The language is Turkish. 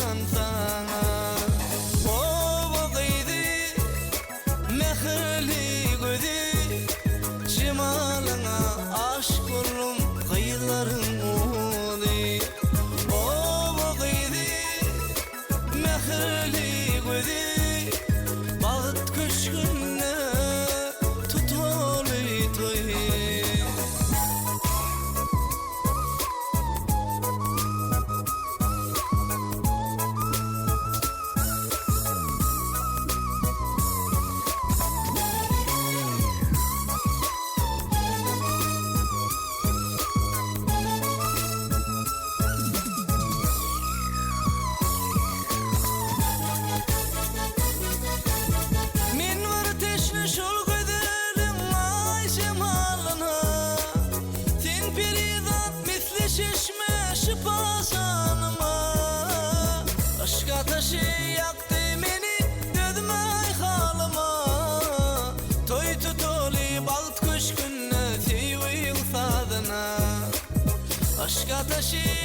kurban sana. O vakıydı mehirli gödü, cemalına aşk oldum kıyıların oldu. O vakıydı mehirli gödü, bağıt köşkünne tutmalı toy. Şol gödelim ay cemalına, sen peridat misli şişme şıpasanıma. Aşk ateşi yaktı beni dödmey halıma. Toy tutuli balt köşkünne tüyü yıl sadına. Aşk ateşi